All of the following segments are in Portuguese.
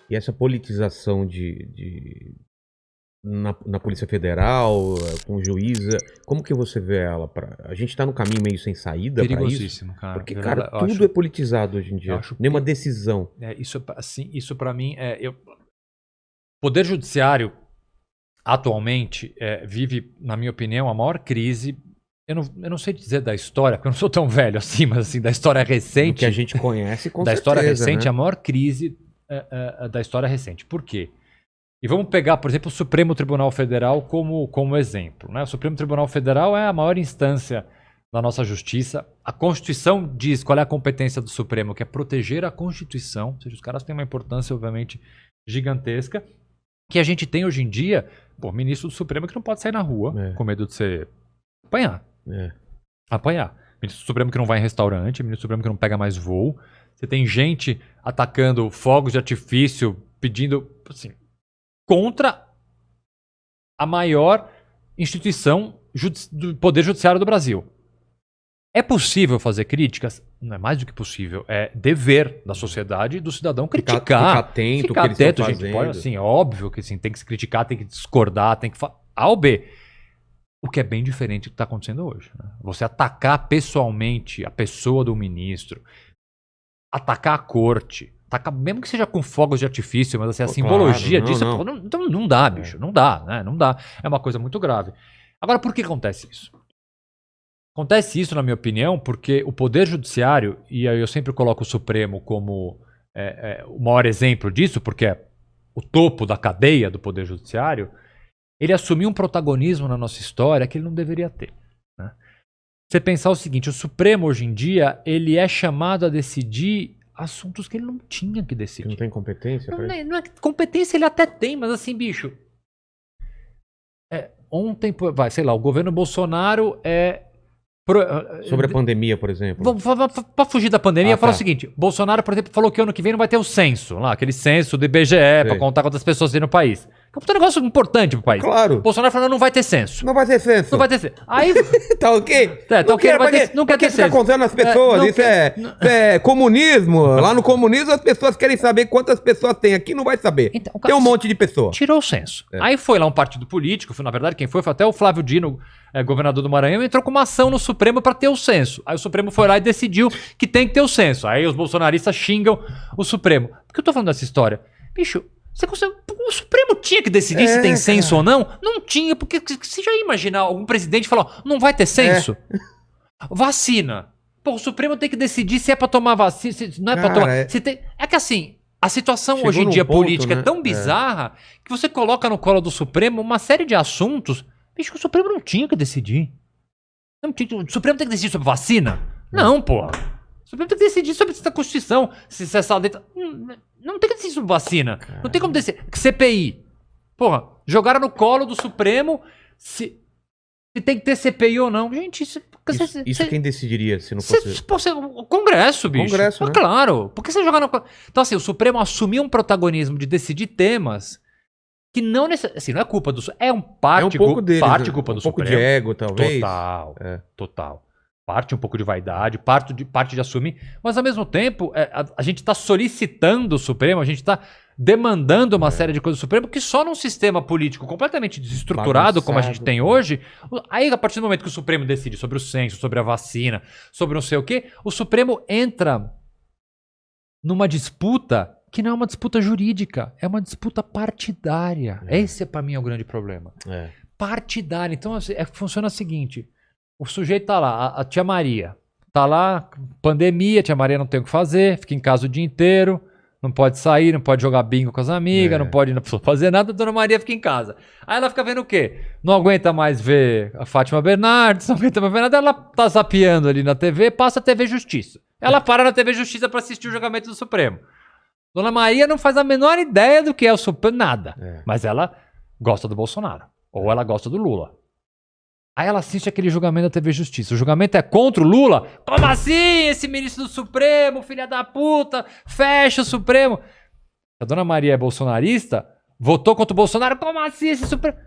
E essa politização na Polícia Federal, com juíza, como que você vê ela? A gente tá no caminho meio sem saída para isso? Perigosíssimo, cara. Porque, cara, tudo é politizado hoje em dia. Nenhuma decisão. Isso para mim é... Poder Judiciário, atualmente, vive, na minha opinião, a maior crise. Eu não sei dizer da história, porque eu não sou tão velho assim, mas assim, da história recente. Do que a gente conhece, com da certeza, história recente, né? A maior crise da história recente. Por quê? E vamos pegar, por exemplo, o Supremo Tribunal Federal como exemplo, né? O Supremo Tribunal Federal é a maior instância da nossa justiça. A Constituição diz qual é a competência do Supremo, que é proteger a Constituição. Ou seja, os caras têm uma importância, obviamente, gigantesca. Que a gente tem hoje em dia, ministro do Supremo que não pode sair na rua com medo de ser apanhar. Apanhar. Ministro do Supremo que não vai em restaurante, ministro do Supremo que não pega mais voo. Você tem gente atacando fogos de artifício, pedindo, assim, contra a maior instituição do Poder Judiciário do Brasil. É possível fazer críticas? Não é mais do que possível. É dever da sociedade e do cidadão criticar. Ficar atento, ficar atento, gente. Pode, assim, é óbvio que assim, tem que se criticar, tem que discordar, tem que A ou B. O que é bem diferente do que está acontecendo hoje. Né? Você atacar pessoalmente a pessoa do ministro, atacar a corte, mesmo que seja com fogos de artifício, mas assim, a simbologia disso... Não dá, bicho. Não dá, né? Não dá. É uma coisa muito grave. Agora, por que acontece isso? Acontece isso, na minha opinião, porque o Poder Judiciário, e aí eu sempre coloco o Supremo como o maior exemplo disso, porque é o topo da cadeia do Poder Judiciário, ele assumiu um protagonismo na nossa história que ele não deveria ter. Né? Você pensar o seguinte, o Supremo hoje em dia, ele é chamado a decidir assuntos que ele não tinha que decidir. Que não tem competência? Não é competência ele até tem, mas assim, bicho... Ontem, sei lá, o governo Bolsonaro Sobre a pandemia, por exemplo. Para fugir da pandemia, falar o seguinte: Bolsonaro, por exemplo, falou que ano que vem não vai ter o censo, aquele censo do IBGE, para contar quantas pessoas tem no país. É um negócio importante pro país. Claro. Bolsonaro falou: não vai ter censo. Não vai ter censo. Não vai ter censo. Aí. Tá ok? Tá ok, não quer ter censo. Ficar contando as pessoas, isso é comunismo. Lá no comunismo as pessoas querem saber quantas pessoas tem. Aqui não vai saber. Então, tem um monte de pessoas. Tirou o censo. Aí foi lá um partido político, na verdade, quem foi até o Flávio Dino, governador do Maranhão, entrou com uma ação no Supremo para ter o censo. Aí o Supremo foi lá e decidiu que tem que ter o censo. Aí os bolsonaristas xingam o Supremo. Por que eu tô falando dessa história? Bicho, o Supremo tinha que decidir se tem censo ou não? Não tinha, porque você já ia imaginar algum presidente falar, não vai ter censo? Vacina. Pô, o Supremo tem que decidir se é pra tomar vacina, se não é pra tomar... É que assim, a situação hoje em dia política é tão bizarra que você coloca no colo do Supremo uma série de assuntos, bicho, que o Supremo não tinha que decidir. O Supremo tem que decidir sobre vacina? Não, porra. O Supremo tem que decidir sobre a Constituição, se essa dentro... Não tem que decidir sobre vacina. Caramba. Não tem como decidir. CPI. Porra, jogaram no colo do Supremo se tem que ter CPI ou não. Gente, isso quem decidiria se não fosse... O Congresso, bicho. Congresso, né? Claro. Por que você jogar no... Então, assim, o Supremo assumiu um protagonismo de decidir temas que não necessariamente... não é culpa do... É um pouco deles, culpa do Supremo. Um pouco de ego, talvez. Total. Parte um pouco de vaidade, parte de assumir, mas ao mesmo tempo a gente está solicitando o Supremo, a gente está demandando uma série de coisas do Supremo que só num sistema político completamente desestruturado como a gente tem hoje, aí a partir do momento que o Supremo decide sobre o censo, sobre a vacina, sobre não sei o quê, o Supremo entra numa disputa que não é uma disputa jurídica, é uma disputa partidária. Esse para mim é o grande problema. Partidária. Então funciona o seguinte... O sujeito tá lá, a tia Maria, tá lá, pandemia, a tia Maria não tem o que fazer, fica em casa o dia inteiro, não pode sair, não pode jogar bingo com as amigas, não pode fazer nada, a dona Maria fica em casa. Aí ela fica vendo o quê? Não aguenta mais ver a Fátima Bernardes, não aguenta mais ver nada, ela tá zapeando ali na TV, passa a TV Justiça. Ela para na TV Justiça pra assistir o julgamento do Supremo. Dona Maria não faz a menor ideia do que é o Supremo, nada. Mas ela gosta do Bolsonaro, ou ela gosta do Lula. Aí ela assiste aquele julgamento da TV Justiça. O julgamento é contra o Lula? Como assim? Esse ministro do Supremo, filha da puta, fecha o Supremo. A dona Maria é bolsonarista, votou contra o Bolsonaro. Como assim esse Supremo?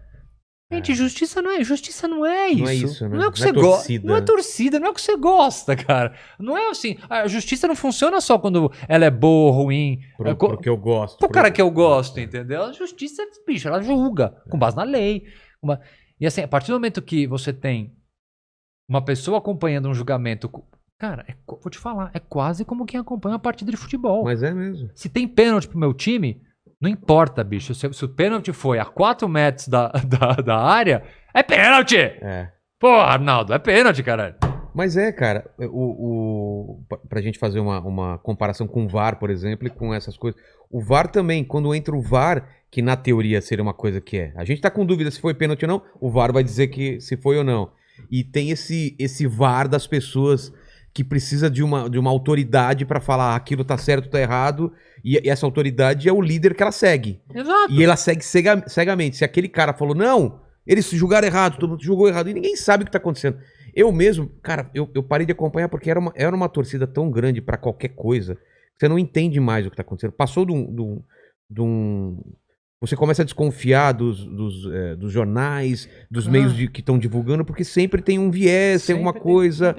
Gente, justiça não é isso. Não é isso, né? Não é o que você gosta. Não é torcida, não é o que você gosta, cara. Não é assim. A justiça não funciona só quando ela é boa ou ruim. Pro que eu gosto. Pro cara que eu gosto, entendeu? A justiça, bicho, ela julga com base na lei. E assim, a partir do momento que você tem uma pessoa acompanhando um julgamento. Cara, vou te falar, é quase como quem acompanha uma partida de futebol. Mas é mesmo. Se tem pênalti pro meu time, não importa, bicho. Se o pênalti foi a 4 metros da área, é pênalti! Pô, Arnaldo, é pênalti, caralho. Mas cara, pra gente fazer uma comparação com o VAR, por exemplo, e com essas coisas. O VAR também, quando entra o VAR, que na teoria seria uma coisa que é. A gente tá com dúvida se foi pênalti ou não, o VAR vai dizer que se foi ou não. E tem esse VAR das pessoas que precisa de uma autoridade pra falar aquilo tá certo, tá errado, e essa autoridade é o líder que ela segue. Exato. E ela segue cegamente. Se aquele cara falou, não, eles julgaram errado, todo mundo julgou errado, e ninguém sabe o que tá acontecendo. Eu mesmo, cara, eu parei de acompanhar porque era uma torcida tão grande pra qualquer coisa, que você não entende mais o que tá acontecendo. Passou de um... Você começa a desconfiar dos jornais, dos meios que estão divulgando, porque sempre tem um viés, tem alguma coisa.